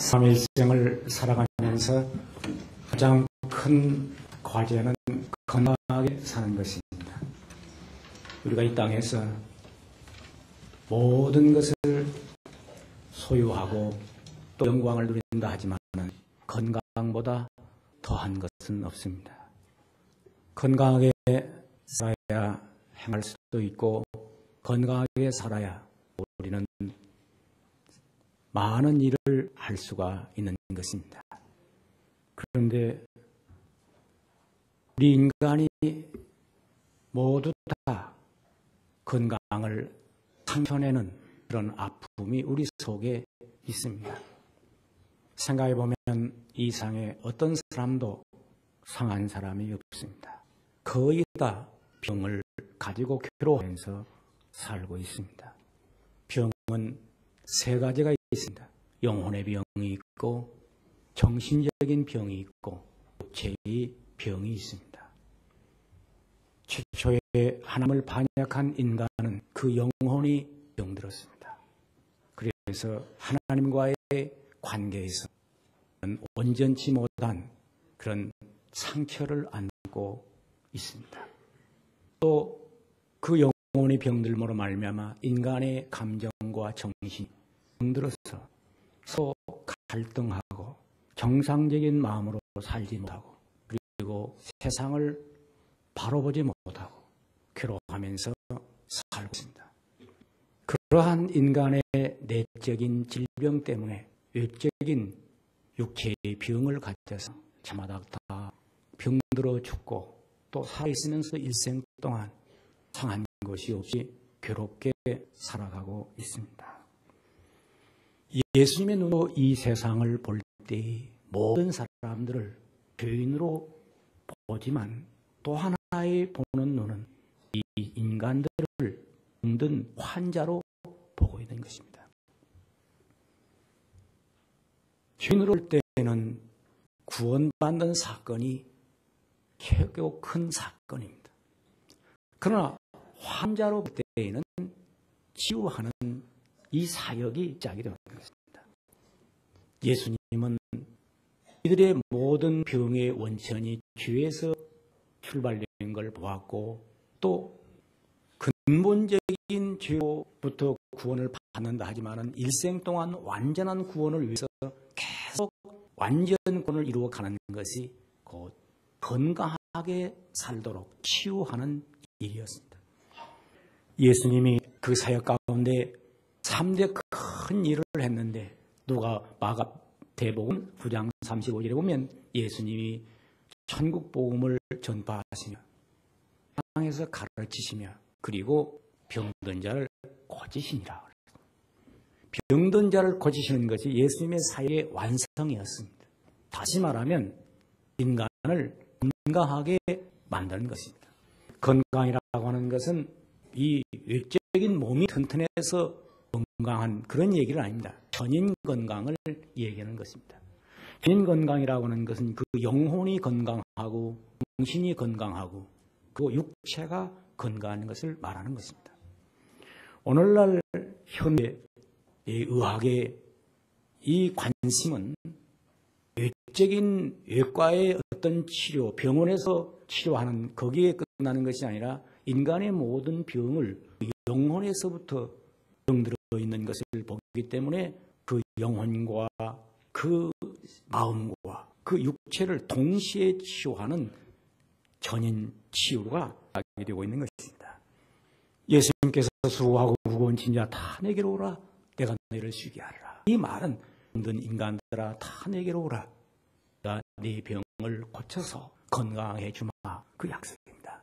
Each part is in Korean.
삶의 일생을 살아가면서 가장 큰 과제는 건강하게 사는 것입니다. 우리가 이 땅에서 모든 것을 소유하고 또 영광을 누린다 하지만 건강보다 더한 것은 없습니다. 건강하게 살아야 행할 수도 있고 건강하게 살아야 우리는 많은 일을 할 수가 있는 것입니다. 그런데 우리 인간이 모두 다 건강을 상처내는 그런 아픔이 우리 속에 있습니다. 생각해 보면 이 세상에 어떤 사람도 상한 사람이 없습니다. 거의 다 병을 가지고 괴로워하면서 살고 있습니다. 병은 세 가지가 있습니다. 영혼의 병이 있고 정신적인 병이 있고 육체의 병이 있습니다. 최초에 하나님을 반역한 인간은 그 영혼이 병들었습니다. 그래서 하나님과의 관계에서 온전치 못한 그런 상처를 안고 있습니다. 또 그 영혼이 병들므로 말미암아 인간의 감정과 정신이 병들어서 서로 갈등하고 정상적인 마음으로 살지 못하고 그리고 세상을 바로 보지 못하고 괴로워하면서 살고 있습니다. 그러한 인간의 내적인 질병 때문에 외적인 육체의 병을 가져서 저마다 다 병들어 죽고 또 살아있으면서 일생 동안 상한 것이 없이 괴롭게 살아가고 있습니다. 예수님의 눈으로 이 세상을 볼 때 모든 사람들을 죄인으로 보지만 또 하나의 보는 눈은 이 인간들을 병든 환자로 보고 있는 것입니다. 죄인으로 볼 때는 구원받는 사건이 최고 큰 사건입니다. 그러나 환자로 볼 때에는 치유하는 이 사역이 시작이 되는 것입니다. 예수님은 이들의 모든 병의 원천이 죄에서 출발되는 걸 보았고 또 근본적인 죄로부터 구원을 받는다 하지만 일생 동안 완전한 구원을 위해서 계속 완전 구원을 이루어가는 것이 곧 건강하게 살도록 치유하는 일이었습니다. 예수님이 그 사역 가운데 3대 큰 일을 했는데 마가복음 9장 35절에 보면 예수님이 천국 복음을 전파하시며 땅에서 가르치시며 그리고 병든 자를 고치시니라. 병든 자를 고치시는 것이 예수님의 사역의 완성이었습니다. 다시 말하면 인간을 건강하게 만드는 것입니다. 건강이라고 하는 것은 이 외적인 몸이 튼튼해서 건강한 그런 얘기는 아닙니다. 전인 건강을 얘기하는 것입니다. 전인 건강이라고 하는 것은 그 영혼이 건강하고 정신이 건강하고 그 육체가 건강한 것을 말하는 것입니다. 오늘날 현대 의학의 이 관심은 외적인 외과의 어떤 치료, 병원에서 치료하는 거기에 끝나는 것이 아니라 인간의 모든 병을 영혼에서부터 병들어 있는 것을 보기 때문에 그 영혼과 그 마음과 그 육체를 동시에 치유하는 전인 치유가 하게 되고 있는 것입니다. 예수님께서 수고하고 무거운 짐자 다 내게로 오라. 내가 너희를 쉬게 하리라. 이 말은 힘든 인간들아 다 내게로 오라. 내가 네 병을 고쳐서 건강해 주마. 그 약속입니다.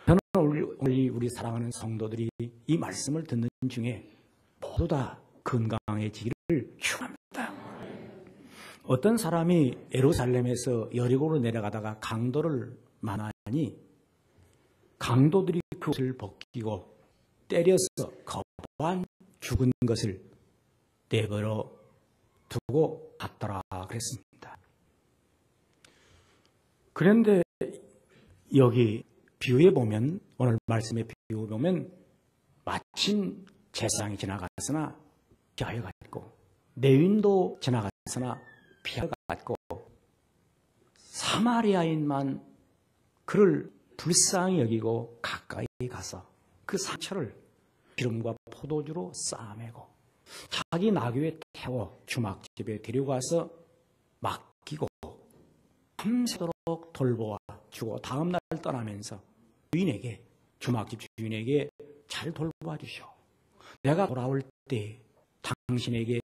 저는 우리 사랑하는 성도들이 이 말씀을 듣는 중에 모두 다 건강해지기를 축원합니다. 어떤 사람이 예루살렘에서 여리고로 내려가다가 강도를 만나니 강도들이 그 옷을 벗기고 때려서 거부한 죽은 것을 내버려 두고 갔더라 그랬습니다. 그런데 여기 비유에 보면 오늘 말씀의 비유에 보면 마침 제사장이 지나갔으나 기하여 갔고 레위인도 지나갔으나 갔으나 피할 것 같고 사마리아인만 그를 불쌍히 여기고 가까이 가서 그 상처를 기름과 포도주로 싸매고 자기 나귀에 태워 주막집에 데려가서 맡기고 밤새도록 돌보아 주고 다음날 떠나면서 주인에게 주막집 주인에게 잘 돌봐 주시오. 내가 돌아올 때 당신에게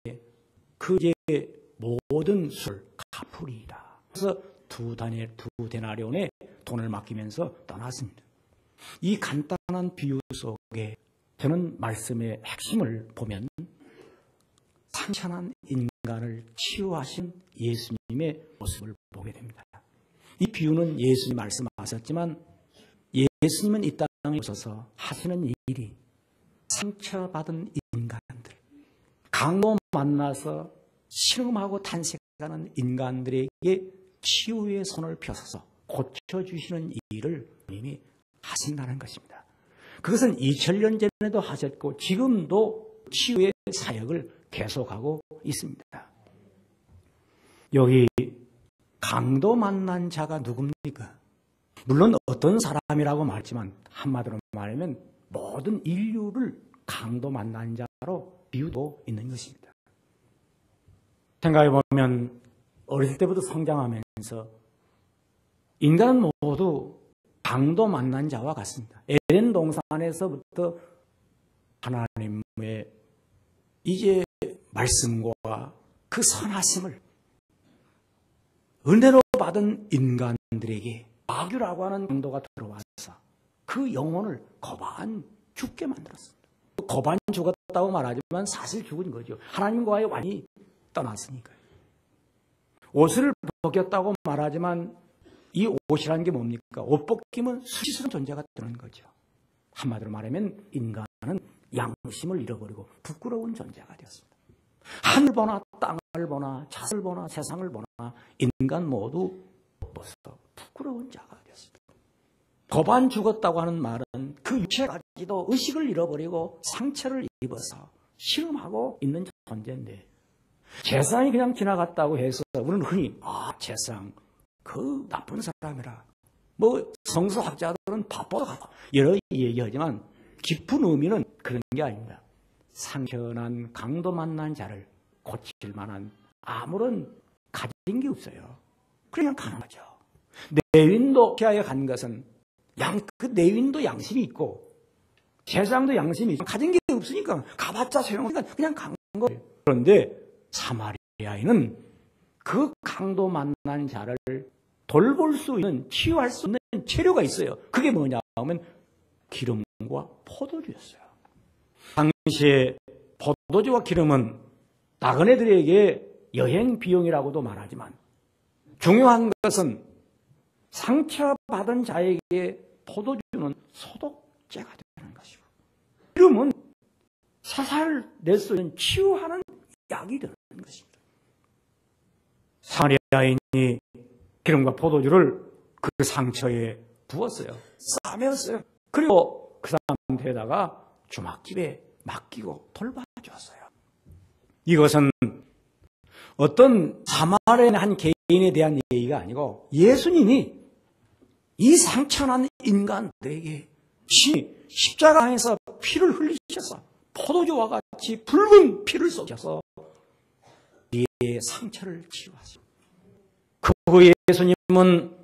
그의 모든 수를 갚으리이다. 그래서 두 데나리온의 돈을 맡기면서 떠났습니다. 이 간단한 비유 속에 저는 말씀의 핵심을 보면 상처난 인간을 치유하신 예수님의 모습을 보게 됩니다. 이 비유는 예수님이 말씀하셨지만 예수님은 이 땅에 오셔서 하시는 일이 상처받은 인간들, 강도 만나서 신음하고 탄식하는 인간들에게 치유의 손을 펴서서 고쳐주시는 일을 이미 하신다는 것입니다. 그것은 2000년 전에도 하셨고 지금도 치유의 사역을 계속하고 있습니다. 여기 강도 만난 자가 누굽니까? 물론 어떤 사람이라고 말했지만 한마디로 말하면 모든 인류를 강도 만난 자로 비유도 있는 것입니다. 생각해보면 어렸을 때부터 성장하면서 인간은 모두 강도 만난 자와 같습니다. 에덴 동산에서부터 하나님의 이제 말씀과 그 선하심을 은혜로 받은 인간들에게 마귀라고 하는 강도가 들어와서 그 영혼을 거반 죽게 만들었습니다. 거반 죽었다고 말하지만 사실 죽은 거죠. 하나님과의 완전히 떠났으니까요. 옷을 벗겼다고 말하지만 이 옷이라는 게 뭡니까? 옷 벗기면 수치스러운 존재가 되는 거죠. 한마디로 말하면 인간은 양심을 잃어버리고 부끄러운 존재가 되었습니다. 하늘 보나 땅을 보나 자를 보나 세상을 보나 인간 모두 벗어 부끄러운 자가 되었습니다. 거반 죽었다고 하는 말은 그 육체까지도 의식을 잃어버리고 상처를 입어서 시름하고 있는 존재인데 재상이 그냥 지나갔다고 해서 우리는 흔히 재상 그 나쁜 사람이라 성서학자들은 바보다 여러 얘기하지만 깊은 의미는 그런 게 아닙니다. 상처난 강도 만난 자를 고칠 만한 아무런 가진 게 없어요. 그냥 가는 거죠. 내윈도 피하여 간 것은 그 내윈도 양심이 있고 재상도 양심이 있고 가진 게 없으니까 가봤자 소용없으니까 그냥 간 거예요. 그런데 사마리아인은 그 강도 만난 자를 돌볼 수 있는 치유할 수 있는 재료가 있어요. 그게 뭐냐 하면 기름과 포도주였어요. 당시에 포도주와 기름은 나그네들에게 여행 비용이라고도 말하지만 중요한 것은 상처받은 자에게 포도주는 소독제가 되는 것이고 기름은 사살 낼 수 있는 치유하는 약이 되는 것입니다. 사마리아인이 기름과 포도주를 그 상처에 부었어요. 싸매었어요. 그리고 그 상태에다가 주막집에 맡기고 돌봐주었어요. 이것은 어떤 사마리아인 한 개인에 대한 얘기가 아니고 예수님이 이 상처난 인간들에게 십자가에서 피를 흘리셔서 포도주와 같이 붉은 피를 쏟으셔서 우리의 상처를 치유하시고 그 예수님은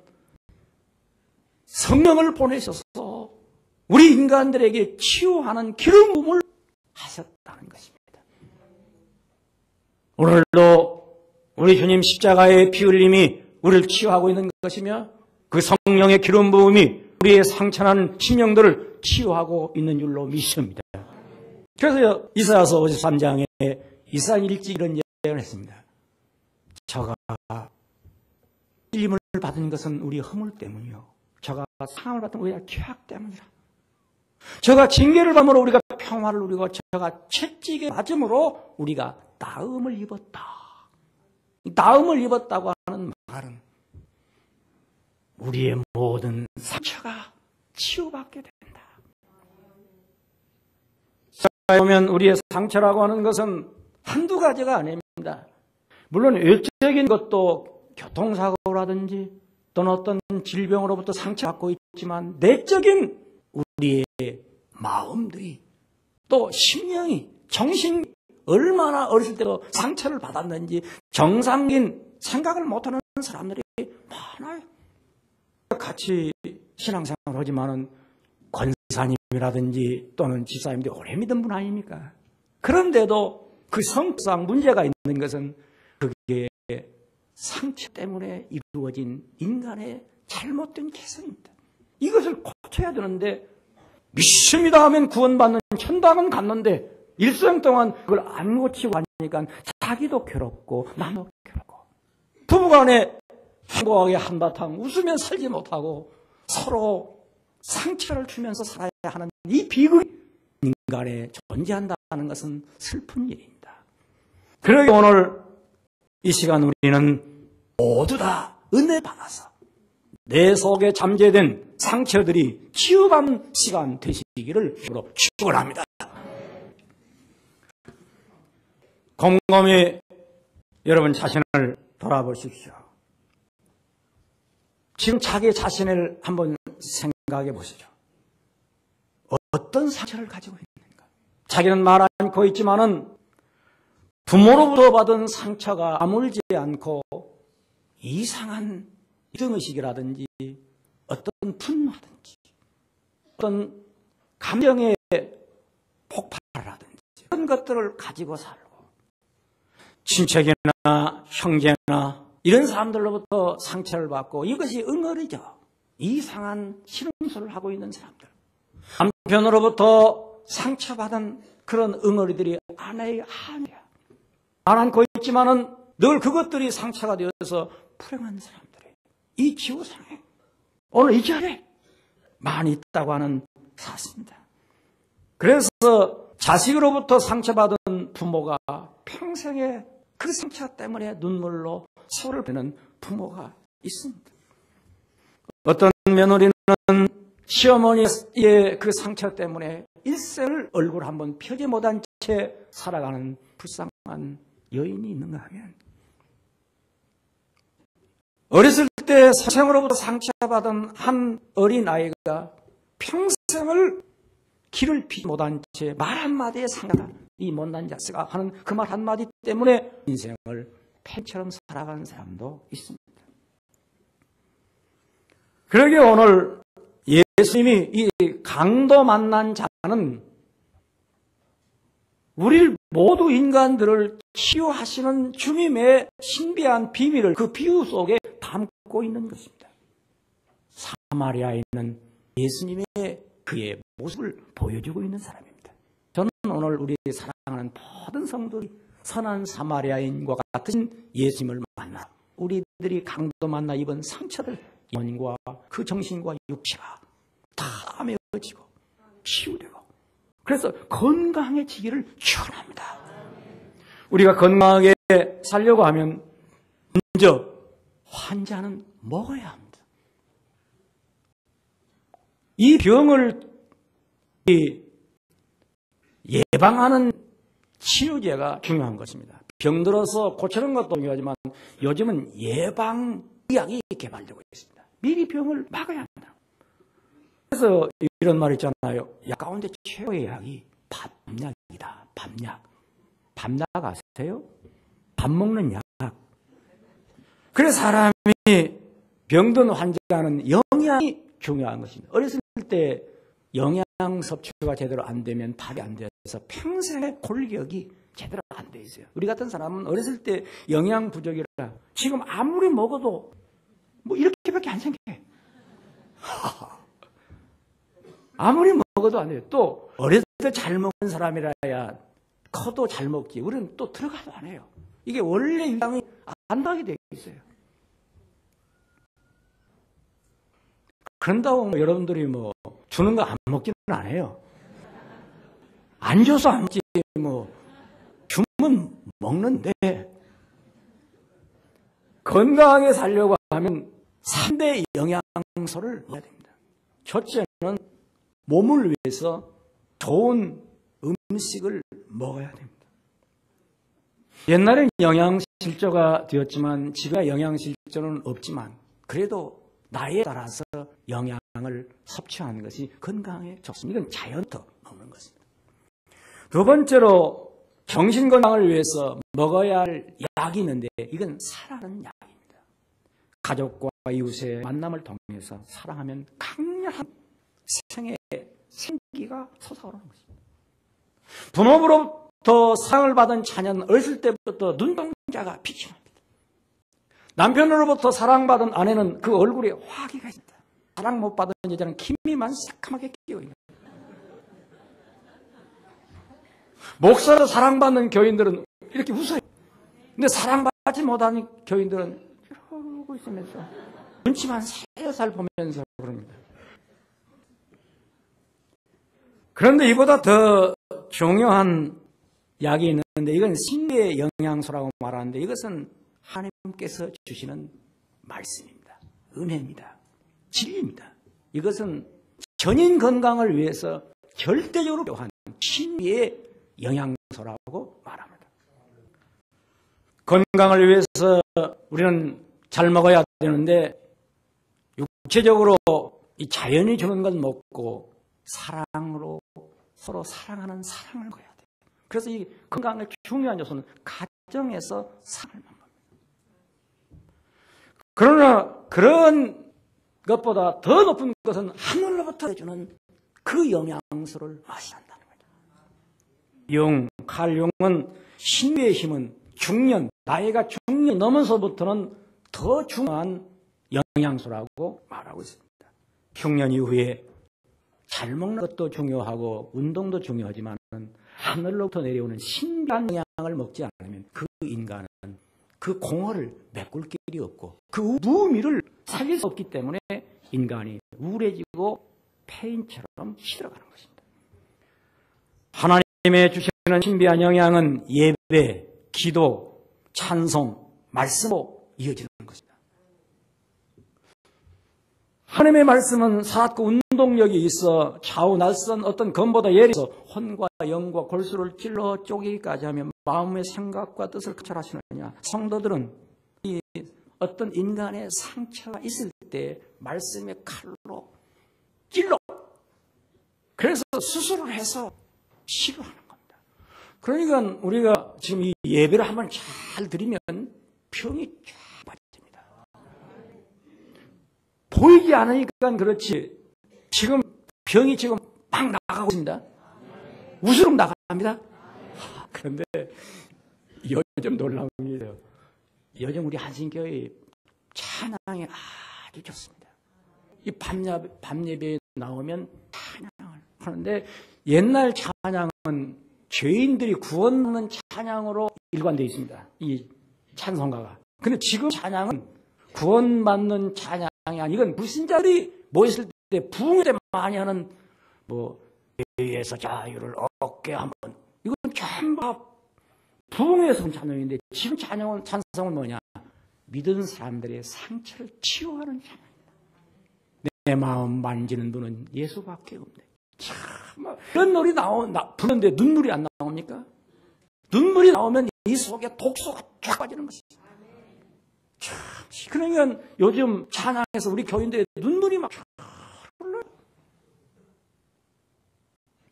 성령을 보내셔서 우리 인간들에게 치유하는 기름 부음을 하셨다는 것입니다. 오늘도 우리 주님 십자가의 피 흘림이 우리를 치유하고 있는 것이며 그 성령의 기름 부음이 우리의 상처난 심령들을 치유하고 있는 줄로 믿습니다. 그래서 이사야서 53장에 이사야 일찍 이런 예언을 했습니다. 저가 찔림을 받은 것은 우리의 허물 때문이요. 저가 상함을 받은 우리의 죄악 때문이라. 저가 징계를 받음으로 우리가 평화를 누리고 저가 채찍에 맞음으로 우리가 나음을 입었다. 나음을 입었다고 하는 말은 우리의 모든 상처가 치유받게 된다. 보면 우리의 상처라고 하는 것은 한두 가지가 아닙니다. 물론 외적인 것도 교통사고라든지 또는 어떤 질병으로부터 상처받고 있지만 내적인 우리의 마음들이 또 심령이 정신이 얼마나 어렸을 때로 상처를 받았는지 정상적인 생각을 못하는 사람들이 많아요. 같이 신앙생활을 하지만은 권사님이라든지 또는 집사님들이 오래 믿은 분 아닙니까? 그런데도 그 성격상 문제가 있는 것은 그게 상처 때문에 이루어진 인간의 잘못된 개성입니다. 이것을 고쳐야 되는데 믿습니다 하면 구원받는 천당은 갔는데 일생 동안 그걸 안 고치고 하니까 자기도 괴롭고 남도 괴롭고 부부간에 행복하게 한바탕 웃으며 살지 못하고 서로 상처를 주면서 살아야 하는 이 비극이 인간에 존재한다는 것은 슬픈 일입니다. 그러기 오늘 이 시간 우리는 모두 다 은혜 받아서 내 속에 잠재된 상처들이 치유받는 시간 되시기를 축원합니다. 곰곰이 여러분 자신을 돌아보십시오. 지금 자기 자신을 한번 생각해 보시죠. 어떤 상처를 가지고 있는가? 자기는 말 않고 있지만은 부모로부터 받은 상처가 아물지 않고 이상한 이등의식이라든지 어떤 분노라든지 어떤 감정의 폭발이라든지 그런 것들을 가지고 살고 친척이나 형제나 이런 사람들로부터 상처를 받고 이것이 응어리죠. 이상한 실험소를 하고 있는 사람들. 남편으로부터 상처받은 그런 응어리들이 아내의 한이야. 말 않고 있지만은 늘 그것들이 상처가 되어서 불행한 사람들이 이 지구상에 오늘 이 자리에 많이 있다고 하는 사실입니다. 그래서 자식으로부터 상처받은 부모가 평생에 그 상처 때문에 눈물로 소를 베는 부모가 있습니다. 어떤 며느리는 시어머니의 그 상처 때문에 일생을 얼굴 한번 펴지 못한 채 살아가는 불쌍한 여인이 있는가 하면 어렸을 때 사생으로부터 상처받은 한 어린아이가 평생을 길을 피지 못한 채 말 한마디에 상처다. 이 못난 자식아 하는 그 말 한마디 때문에 인생을 폐처럼 살아가는 사람도 있습니다. 그러게 오늘 예수님이 이 강도 만난 자는 우리 모두 인간들을 치유하시는 주님의 신비한 비밀을 그 비유 속에 담고 있는 것입니다. 사마리아인은 예수님의 그의 모습을 보여주고 있는 사람입니다. 저는 오늘 우리 사랑하는 모든 성도들이 선한 사마리아인과 같은 예수님을 만나 우리들이 강도 만나 입은 상처를 영혼과 그 정신과 육체가 다 메워지고 치유되고 그래서 건강해지기를 축원합니다. 우리가 건강하게 살려고 하면 먼저 환자는 먹어야 합니다. 이 병을 예방하는 치료제가 중요한 것입니다. 병들어서 고치는 것도 중요하지만 요즘은 예방의학이 개발되고 있습니다. 미리 병을 막아야 합니다. 그래서 이런 말 있잖아요. 약 가운데 최고의 약이 밥약이다. 밥약. 밥약 아세요? 밥 먹는 약. 그래서 사람이 병든 환자는 영양이 중요한 것입니다. 어렸을 때 영양 섭취가 제대로 안 되면 밥이 안 돼서 평생의 골격이 제대로 안 돼 있어요. 우리 같은 사람은 어렸을 때 영양 부족이라 지금 아무리 먹어도 뭐 이렇게밖에 안 생겨요. 아무리 먹어도 안 돼요. 또 어렸을 때 잘 먹는 사람이라야 커도 잘 먹지. 우리는 또 들어가도 안 해요. 이게 원래 영양이 안 나게 되어 있어요. 그런다고 여러분들이 뭐 주는 거 안 먹지는 않아요. 안 줘서 안 먹지 뭐 주면 먹는데 건강하게 살려고 하면 3대 영양소를 먹어야 됩니다. 첫째는 몸을 위해서 좋은 음식을 먹어야 됩니다. 옛날엔 영양실조가 되었지만 지금 영양실조는 없지만 그래도 나이에 따라서 영양을 섭취하는 것이 건강에 좋습니다. 이건 자연부터 먹는 것입니다. 두 번째로 정신건강을 위해서 먹어야 할 약이 있는데 이건 사랑하는 약입니다. 가족과 이웃의 만남을 통해서 사랑하면 강렬한 생의 생기가 솟아오르는 것입니다. 부모로부터 사랑을 받은 자녀는 어렸을 때부터 눈동자가 빛이 납니다. 남편으로부터 사랑받은 아내는 그 얼굴에 화기가 있습니다. 사랑 못 받은 여자는 김이만 새까맣게 끼고 있는 거예요. 목사로 사랑받는 교인들은 이렇게 웃어요. 근데 사랑받지 못하는 교인들은 이러고 있으면서 눈치만 살살 보면서 그럽니다. 그런데 이보다 더 중요한 약이 있는데 이건 신비의 영양소라고 말하는데 이것은 하나님께서 주시는 말씀입니다. 은혜입니다. 진리입니다. 이것은 전인 건강을 위해서 절대적으로 필요한 신비의 영양소라고 말합니다. 건강을 위해서 우리는 잘 먹어야 되는데 육체적으로 이 자연이 주는 건 먹고 사랑으로 서로 사랑하는 사랑을 거야 돼요. 그래서 이 건강의 중요한 요소는 가정에서 사랑을 먹는 겁니다. 그러나 그런 것보다 더 높은 것은 하늘로부터 주는 그 영양소를 마셔야 한다는 거죠. 칼 융은 신비의 힘은 중년, 나이가 중년 넘어서부터는 더 중요한 영양소라고 말하고 있습니다. 흉년 이후에 잘 먹는 것도 중요하고 운동도 중요하지만 하늘로부터 내려오는 신비한 영양을 먹지 않으면 그 인간은 그 공허를 메꿀 길이 없고 그 무의미를 살릴 수 없기 때문에 인간이 우울해지고 폐인처럼 시들어가는 것입니다. 하나님의 주시는 신비한 영양은 예배, 기도, 찬송, 말씀으로 이어지는 것입니다. 하나님의 말씀은 살았고 운동력이 있어 좌우 낯선 어떤 검보다 예리해서 혼과 영과 골수를 찔러 쪼개기까지 하며 마음의 생각과 뜻을 관찰하시느냐. 성도들은 이 어떤 인간의 상처가 있을 때 말씀의 칼로 찔러 그래서 수술을 해서 치료하는 겁니다. 그러니까 우리가 지금 이 예배를 한번 잘 드리면 병이 쫙 빠집니다. 보이지 않으니까 그렇지 지금 병이 지금 막 나가고 있습니다. 우스름 나갑니다. 그런데 요즘 놀라운 일이에요. 요즘 우리 한신교회 찬양이 아주 좋습니다. 이 밤예배에 나오면 찬양을 하는데 옛날 찬양은 죄인들이 구원받는 찬양으로 일관되어 있습니다. 이 찬송가가. 근데 지금 찬양은 구원받는 찬양이 아니라 이건 불신자들이 모였을 때 부흥 때 많이 하는 뭐 죄에서 자유를 얻게 한번 이건 전부 부흥에서 찬양인데 지금 찬송은 뭐냐? 믿은 사람들의 상처를 치유하는 찬양입니다. 내 마음 만지는 분은 예수밖에 없네. 참 이런 노래 부르는데 눈물이 안 나옵니까? 눈물이 나오면 이 속에 독소가 쫙 빠지는 것이죠. 참 그러니까 요즘 찬양에서 우리 교인들의 눈물이 막 쫙 흘러요.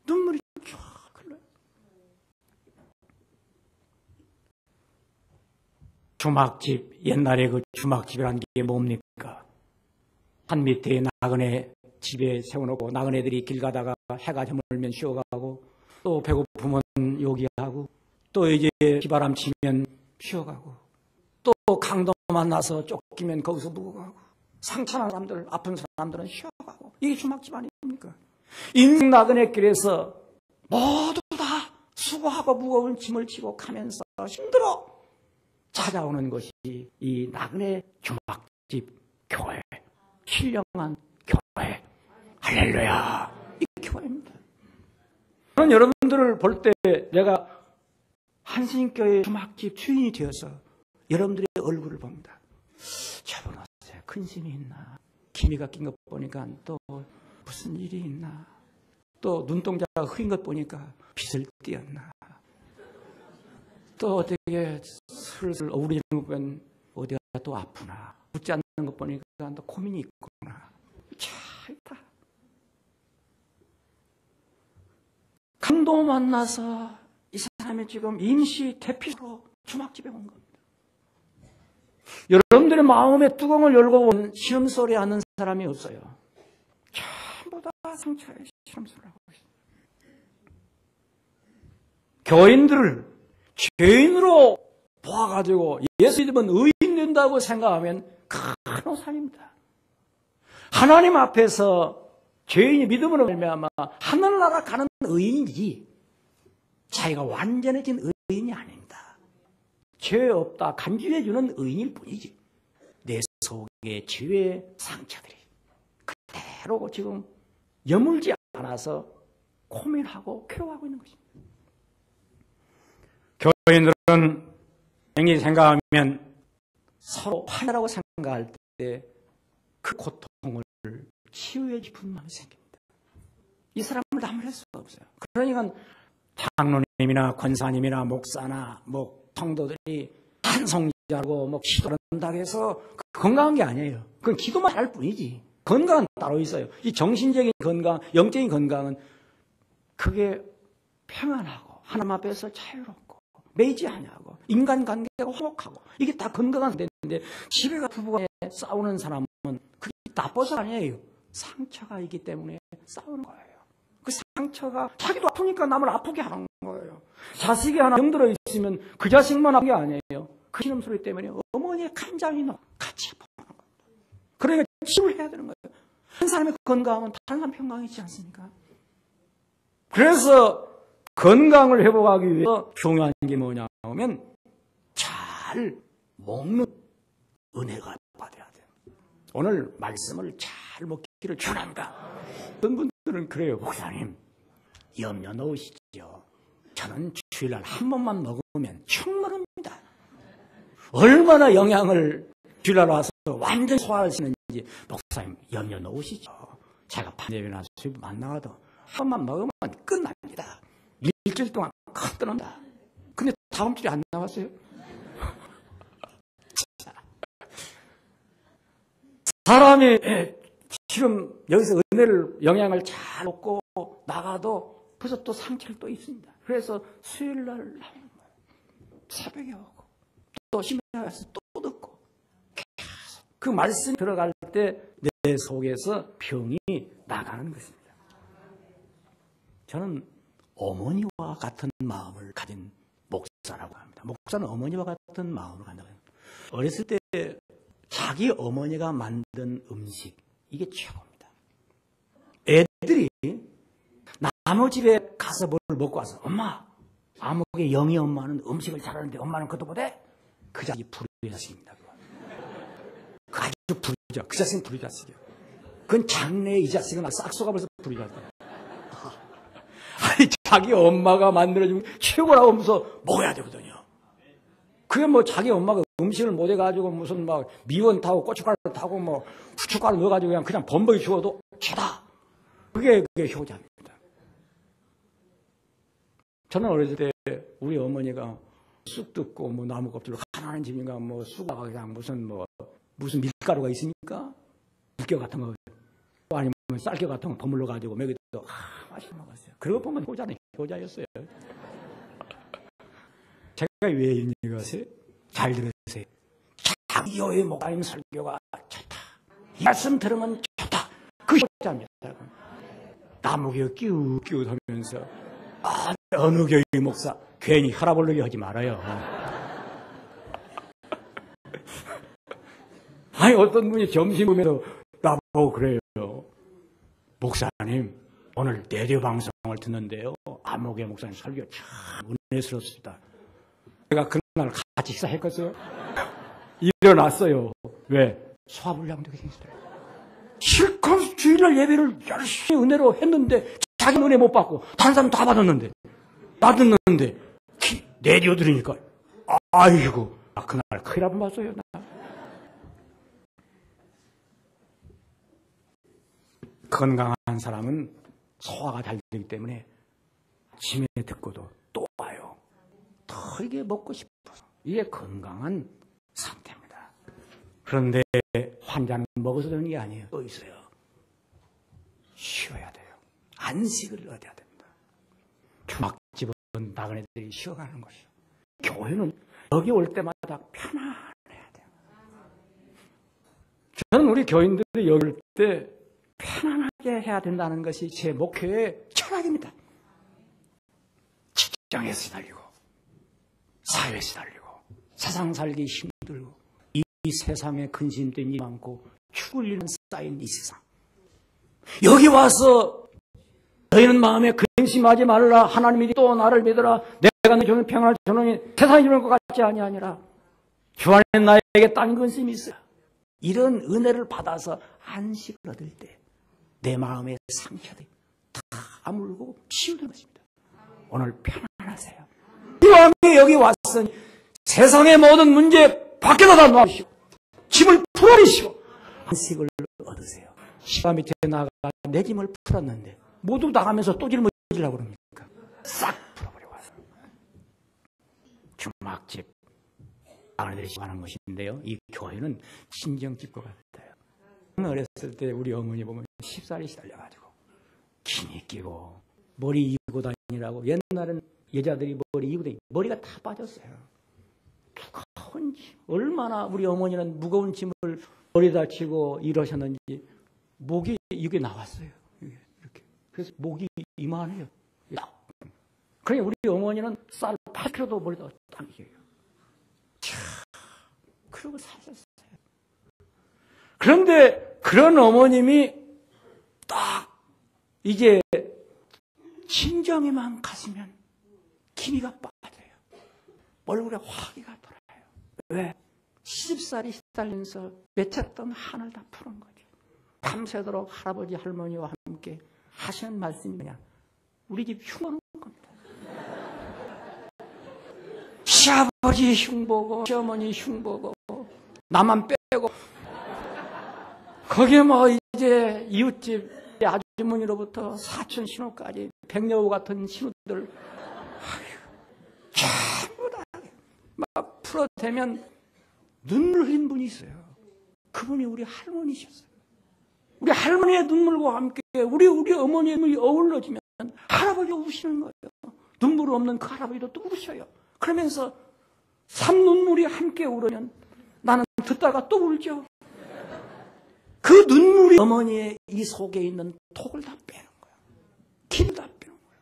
눈물이 쫙 흘러요. 주막집, 옛날에 그 주막집이라는 게 뭡니까? 산 밑에 나그네 집에 세워놓고 나그네들이 길 가다가 해가 저물면 쉬어가고 또 배고프면 요기하고 또 이제 비바람 치면 쉬어가고 또 강도 만나서 쫓기면 거기서 묵어가고 상처난 사람들, 아픈 사람들은 쉬어가고 이게 주막집 아닙니까? 인생 나그네길에서 모두 다 수고하고 무거운 짐을 지고 가면서 힘들어 찾아오는 것이 이 나그네 주막집 교회, 신령한 교회, 할렐루야, 이 교회입니다. 저는 여러분들을 볼 때 내가 한신교회 주막집 주인이 되어서 여러분들의 얼굴을 봅니다. 저분 어째 근심이 있나? 기미가 낀 것 보니까 또 무슨 일이 있나? 또 눈동자가 흐린 것 보니까 빛을 띄었나? 또 어떻게 슬슬 어우러지는 것 보면 어디가 또 아프나. 붙지 않는 것 보니까 또 고민이 있구나. 참 있다. 강도 만나서 이 사람이 지금 임시 대피로 주막집에 온 겁니다. 여러분들의 마음의 뚜껑을 열고 본 시름소리 하는 사람이 없어요. 전부 다 상처에 시름소리를 하고 있어요. 교인들을 죄인으로 보아가지고 예수 믿으면 의인 된다고 생각하면 큰 오산입니다. 하나님 앞에서 죄인이 믿음으로 말미암아 하늘나라 가는 의인이지 자기가 완전해진 의인이 아닙니다. 죄 없다 간주해 주는 의인일 뿐이지 내 속에 죄의 상처들이 그대로 지금 여물지 않아서 고민하고 괴로워하고 있는 것입니다. 교인들은 행위 생각하면 서로 화해라고 생각할 때 그 고통을 치유해 깊은 마음이 생깁니다. 이 사람을 나무랄 수가 없어요. 그러니까 장로님이나 권사님이나 목사나 성도들이 한성자고 기도를 한다고 해서 건강한 게 아니에요. 그건 기도만 할 뿐이지. 건강은 따로 있어요. 이 정신적인 건강, 영적인 건강은 그게 평안하고 하나님 앞에서 자유롭고 매이지 아니하고 인간관계가 화목하고 이게 다 건강한 데인데 집에가 부부가 싸우는 사람은 그게 나빠서 아니에요. 상처가 있기 때문에 싸우는 거예요. 그 상처가 자기도 아프니까 남을 아프게 하는 거예요. 자식이 하나 병들어 있으면 그 자식만 아픈 게 아니에요. 그 시름소리 때문에 어머니의 간장이 같이 아파하는 겁니다. 그러니까 치료를 해야 되는 거예요. 한 사람의 건강은 다른 사람 건강이지 않습니까? 그래서 건강을 회복하기 위해서 중요한 게 뭐냐 하면 잘 먹는 은혜가 받아야 돼요. 오늘 말씀을 잘 먹기를 축원합니다. 어떤 분들은 그래요. 목사님 염려 넣으시죠. 저는 주일날 한 번만 먹으면 충분합니다. 얼마나 영양을 주일날 와서 완전히 소화할 수 있는지 목사님 염려 넣으시죠. 제가 반대비나 수입 안 나와도 한 번만 먹으면 끝납니다. 일주일 동안 컷 떠난다. 근데 다음 주에 안 나왔어요? 사람이 지금 여기서 은혜를 영향을 잘 얻고 나가도 벌써 또 상처를 또 입습니다. 그래서 수요일 날 나오는 거예요. 새벽에 오고 또 심야에 가서 또 듣고 계속 그 말씀이 들어갈 때 내 속에서 병이 나가는 것입니다. 저는 어머니와 같은 마음을 가진 목사라고 합니다. 목사는 어머니와 같은 마음을 가진다고 합니다. 어렸을 때 자기 어머니가 만든 음식 이게 최고입니다. 애들이 남의 집에 가서 뭘 먹고 와서 엄마 아무개 영희 엄마는 음식을 잘하는데 엄마는 그것도 못해? 그 자식이 불의 자식입니다. 그 아주 불의자. 그 자식은 불의 자식이에요. 그건 장래에 이 자식은 싹 속아버려서 불의 자식이에요. 아니 자기 엄마가 만들어준 최고라고 하면서 먹어야 되거든요. 그게 자기 엄마가 음식을 못해가지고 무슨 미원 타고 고춧가루 타고 후춧가루 넣어가지고 그냥 범벅이 주어도 최다. 그게 효자입니다. 저는 어렸을 때 우리 어머니가 쑥 뜯고 나무 껍질로 가난한 집인가 쑥하고 그냥 무슨 밀가루가 있으니까 물겨 같은 거 아니면 쌀겨 같은 거 버물러 가지고 먹이도 맛있게 먹었어요. 그러고 보면 효자였어요. 제가 왜 이런 얘기 하세요? 잘 들으세요. 자기 교회 목사님 설교가 좋다. 이 말씀 들으면 좋다. 그 효자입니다. 나무교 끼우끼우 하면서 어느 교회 목사 괜히 혈압 올리게 하지 말아요. 아니 어떤 분이 점심 오면서 나보고 그래요. 목사님 오늘 라디오 방송을 듣는데요. 안목의 목사님 설교 참 은혜스럽습니다. 제가 그날 같이 식사했거든요. 일어났어요. 왜? 소화불량되게 생겼어요. 실컷 주일날 예배를 열심히 은혜로 했는데 자기 은혜 못 받고 다른 사람 다 받았는데 라디오 들으니까 아이고 그날 큰일 날 뻔했어요. 건강한 사람은 소화가 잘 되기 때문에 아침에 듣고도 또 와요. 더 이게 먹고 싶어서. 이게 건강한 상태입니다. 그런데 환자는 먹어서 되는 게 아니에요. 또 있어요. 쉬어야 돼요. 안식을 얻어야 됩니다. 주막집은 나그네들이 쉬어가는 것이요. 교회는 여기 올 때마다 편안해야 돼요. 저는 우리 교인들이 여기 올 때 편안하게 해야 된다는 것이 제 목표의 철학입니다. 직장에 시달리고 사회에 시달리고 세상 살기 힘들고 이 세상에 근심된 일이 많고 죽을 일은 쌓인 이 세상, 여기 와서 너희는 마음에 근심하지 말라. 하나님이 또 나를 믿어라. 내가 너 주는 평안을 주노니 세상이 주는 것 같지 아니하니라. 주 안에 나에게 딴 근심이 있어요. 이런 은혜를 받아서 안식을 얻을 때 내 마음의 상처들이 다 아물고 치유되는 것입니다. 오늘 편안하세요. 이왕에 여기 왔으니 세상의 모든 문제 밖에다 다 놓으시고 짐을 풀어내시고 안식을 얻으세요. 시가 밑에 나가 내 짐을 풀었는데 모두 나가면서 또 짊어지려고 그럽니까? 싹 풀어버리고 와서. 주막집 나그네들이 하는 것인데요. 이 교회는 친정집과 같아요. 어렸을 때 우리 어머니 보면 쉽사리 시달려가지고 기니 끼고 머리 이고 다니라고. 옛날엔 여자들이 머리 이고 다니고 머리가 다 빠졌어요. 무거운 짐. 얼마나 우리 어머니는 무거운 짐을 머리에다 치고 이러셨는지 목이 이게 나왔어요. 이렇게. 그래서 목이 이만해요. 그러니 우리 어머니는 쌀 8kg도 머리에다 딱 이겨요. 그러고 사셨어요. 그런데 그런 어머님이 딱 이제 친정에만 가시면 기미가 빠져요. 얼굴에 화기가 돌아요. 왜? 시집살이 시달리면서 맺혔던 한을 다 푸는 거죠. 밤새도록 할아버지 할머니와 함께 하시는 말씀이 뭐냐? 우리 집 흉보는 겁니다. 시아버지 흉보고 시어머니 흉보고 나만 빼고 거기에 뭐 이제 이웃집 아주머니로부터 사촌 신우까지 백녀우 같은 신우들 전부 다 막 풀어대면 눈물 흘린 분이 있어요. 그분이 우리 할머니셨어요. 우리 할머니의 눈물과 함께 우리 어머니의 눈물이 어우러지면 할아버지가 우시는 거예요. 눈물 없는 그 할아버지도 또 우셔요. 그러면서 삼눈물이 함께 울으면 나는 듣다가 또 울죠. 그 눈물이 어머니의 이 속에 있는 톡을 다 빼는 거예요. 기를 다 빼는 거예요.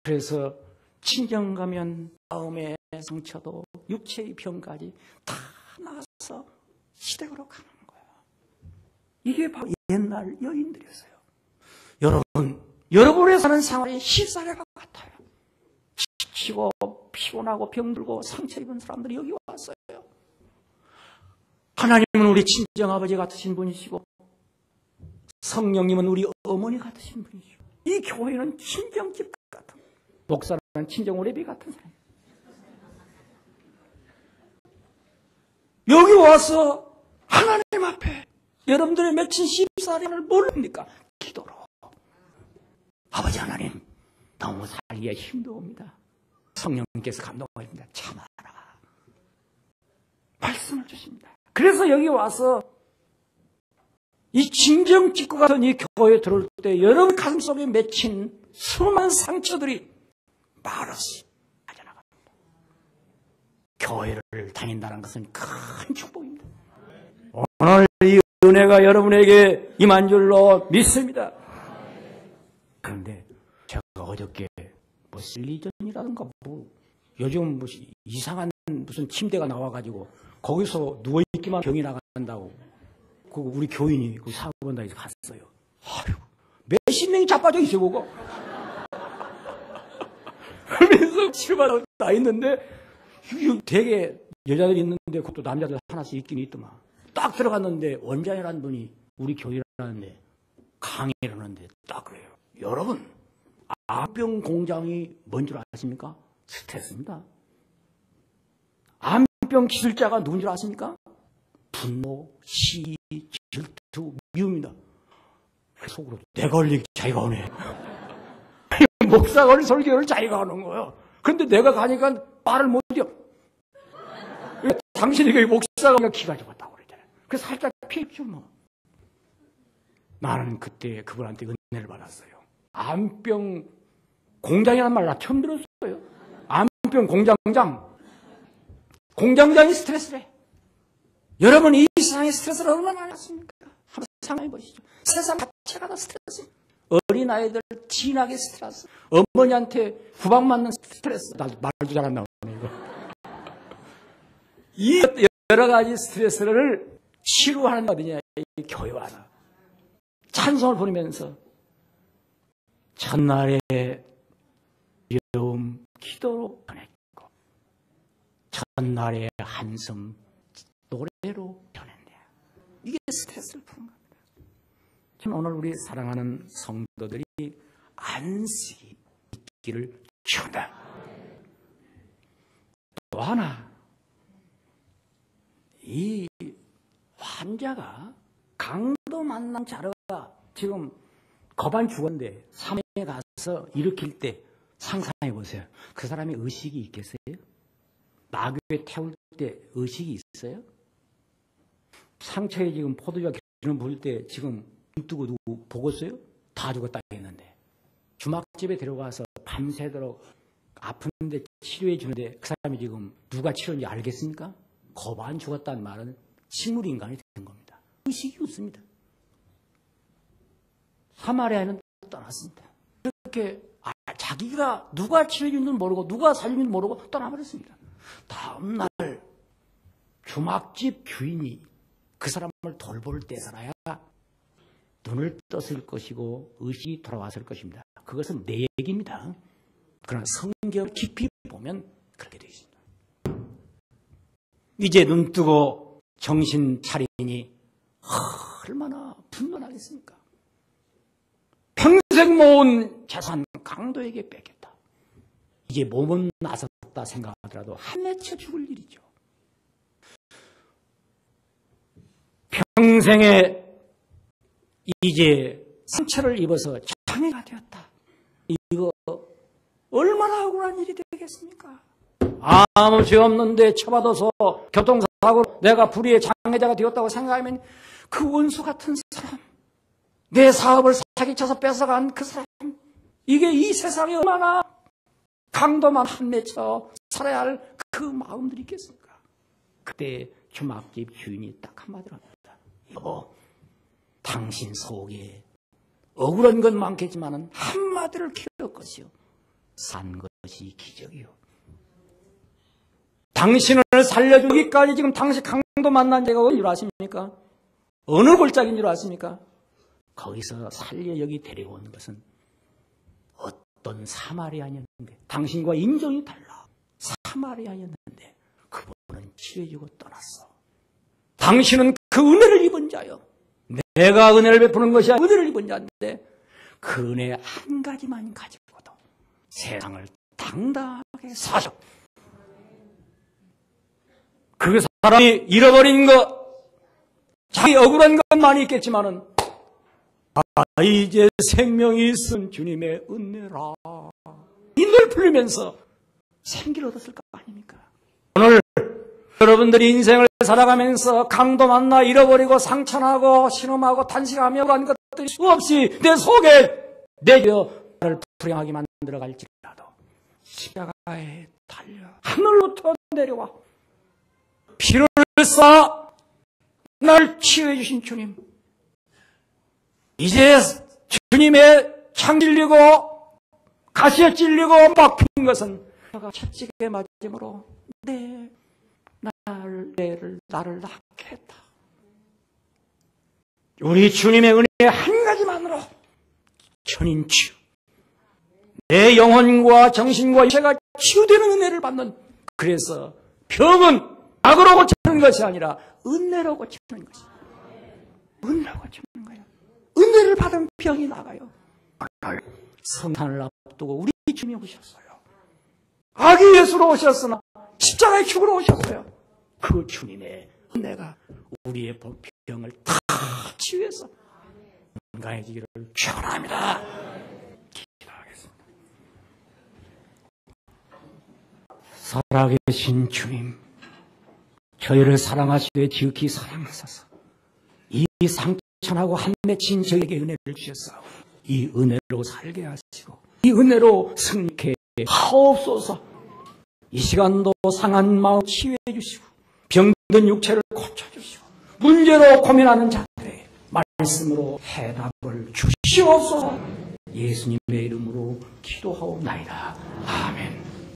그래서 친정 가면 마음의 상처도 육체의 병까지 다 나가서 시댁으로 가는 거예요. 이게 바로 옛날 여인들이었어요. 여러분의 사는 생활이 시사례가 같아요. 지치고 피곤하고 병들고 상처 입은 사람들이 여기 왔어요. 하나님은 우리 친정아버지 같으신 분이시고 성령님은 우리 어머니 같으신 분이시고 이 교회는 친정집 같은, 목사는 친정오래비 같은 사람이에요. 여기 와서 하나님 앞에 여러분들의 맺힌 십사년을 뭘 합니까? 기도로. 아버지 하나님, 너무 살기가 힘듭니다. 성령님께서 감동하십니다. 참아라. 말씀을 주십니다. 그래서 여기 와서 이 진정짓고 같은 이 교회에 들어올 때 여러분 가슴속에 맺힌 수많은 상처들이 말없이 빠져나갑니다. 교회를 다닌다는 것은 큰 축복입니다. 오늘 이 은혜가 여러분에게 임한 줄로 믿습니다. 그런데 제가 어저께 뭐 실리전이라든가 뭐 요즘 무슨 이상한 무슨 침대가 나와가지고 거기서 누워있기만 병이 나간다고 그 우리 교인이 그 사업원다에서 갔어요. 아유, 몇십 명이 자빠져 있어 보고. 그래서 치료받아 나 있는데 되게 여자들이 있는데 그것도 남자들 하나씩 있긴 있더만. 딱 들어갔는데 원장이라는 분이 우리 교인이라는데 강의를 하는데 딱 그래요. 여러분, 암병 공장이 뭔 줄 아십니까? 스트레스입니다. 암병 기술자가 누군 줄 아십니까? 분노, 시기, 질투, 미움입니다. 속으로 내가 올리기 자기가 오네. 목사가 올린 설교를 자기가 하는 거예요. 그런데 내가 가니까 말을 못 이어. 당신이 그 목사가 기가 죽었다고 그러잖아요. 그래서 살짝 피했죠, 뭐. 나는 그때 그분한테 은혜를 받았어요. 암병 공장이라는 말 나 처음 들었어요. 암병 공장장. 공장장이 스트레스래. 여러분, 이 세상에 스트레스를 얼마나 많이 받습니까? 한번 상상해 보시죠. 세상 자체가 다 스트레스. 어린아이들 진하게 스트레스. 어머니한테 구박 맞는 스트레스. 나도 말도 잘 안 나오네, 이거. 이 여러 가지 스트레스를 치료하는 게 어디냐? 이 교회와라. 찬송을 부르면서 첫날에 어려움 기도로 변했고 첫날에 한숨 노래로 변했네. 이게 스트레스를 푸는 겁니다. 저는 오늘 우리 사랑하는 성도들이 안식이 있기를 축원합니다. 또 하나, 이 환자가 강도 만난 자료가 지금 거반 죽었는데 삶에 가서 일으킬 때 상상해 보세요. 그 사람이 의식이 있겠어요? 나귀에 태울 때 의식이 있어요? 상처에 지금 포도주와 기름 부을 때 지금 눈 뜨고 누구 보겠어요? 다 죽었다 했는데 주막집에 데려가서 밤새도록 아픈데 치료해 주는데 그 사람이 지금 누가 치료인지 알겠습니까? 거반 죽었다는 말은 식물인간이 된 겁니다. 의식이 없습니다. 사마리아인은 떠났습니다. 이렇게 자기가 누가 치료해 주는지 모르고 누가 살리는지 모르고 떠나버렸습니다. 다음날 주막집 주인이 그 사람을 돌볼 때서야 눈을 떴을 것이고 의식이 돌아왔을 것입니다. 그것은 내 얘기입니다. 그러나 성경을 깊이 보면 그렇게 되어 있습니다. 이제 눈 뜨고 정신 차리니 얼마나 분노하겠습니까? 평생 모은 재산 강도에게 뺏겼다. 이제 몸은 나섰다 생각하더라도 한 맺혀 죽을 일이죠. 평생에 이제 상처를 입어서 장애가 되었다. 이거 얼마나 억울한 일이 되겠습니까? 아무 죄 없는데 처받아서 교통사고로 내가 불의의 장애자가 되었다고 생각하면 그 원수 같은 사람, 내 사업을 사기쳐서 뺏어간 그 사람, 이게 이 세상에 얼마나 강도만 한 맺혀 살아야 할 그 마음들이 있겠습니까? 그때 주막집 주인이 딱 한마디로 합니다. 여보, 당신 속에 억울한 건 많겠지만 한마디를 키울 것이요, 산 것이 기적이요. 당신을 살려주기까지 지금 당신 강도 만난 제가 어딘 줄 아십니까? 어느 골짜기인 줄 아십니까? 거기서 살려 여기 데려온 것은 어떤 사마리아였는데, 당신과 인종이 달라 사마리아였는데 그분은 치료해주고 떠났어. 당신은 그 은혜를 입은 자요, 내가 은혜를 베푸는 것이 아니라 은혜를 입은 자인데 그 은혜 한 가지만 가지고도 세상을 당당하게 사셔. 그 사람이 잃어버린 것, 자기 억울한 건 많이 있겠지만은 이제 생명이 있은 주님의 은혜라, 이 늘 풀리면서 생기를 얻었을 거 아닙니까? 오늘 여러분들이 인생을 살아가면서 강도 만나 잃어버리고 상처나고 신음하고 탄식하며 그런 것들이 수없이 내 속에 내려 나를 불행하게 만들어갈지라도 십자가에 달려 하늘로부터 내려와 피를 쏴 날 치유해 주신 주님, 이제 주님의 창 찔리고 가시에 찔리고 막힌 것은 내가 채찍에 맞음으로 나를 낳게 했다. 우리 주님의 은혜 한 가지만으로 천인치유, 내 영혼과 정신과 육체가 치유되는 은혜를 받는, 그래서 병은 악으로 고치는 것이 아니라 은혜로 고치는 것이다. 은혜로 고치는 거예요. 은혜를 받은 병이 나가요. 성탄을 앞두고 우리 주님이 오셨어요. 아기 예수로 오셨으나 십자가의 죽으러 오셨어요. 그 주님의 은혜가 우리의 병을 다 치유해서 건강해지기를 축원합니다. 기도하겠습니다. 살아계신 주님, 저희를 사랑하시되 지극히 사랑하소서. 이 상처나고 한 맺힌 저에게 은혜를 주셨사오니 이 은혜로 살게 하시고 이 은혜로 승리케 하옵소서. 이 시간도 상한 마음 치유해 주시고 병든 육체를 고쳐주시고 문제로 고민하는 자들의 말씀으로 해답을 주시옵소서. 예수님의 이름으로 기도하옵나이다. 아멘.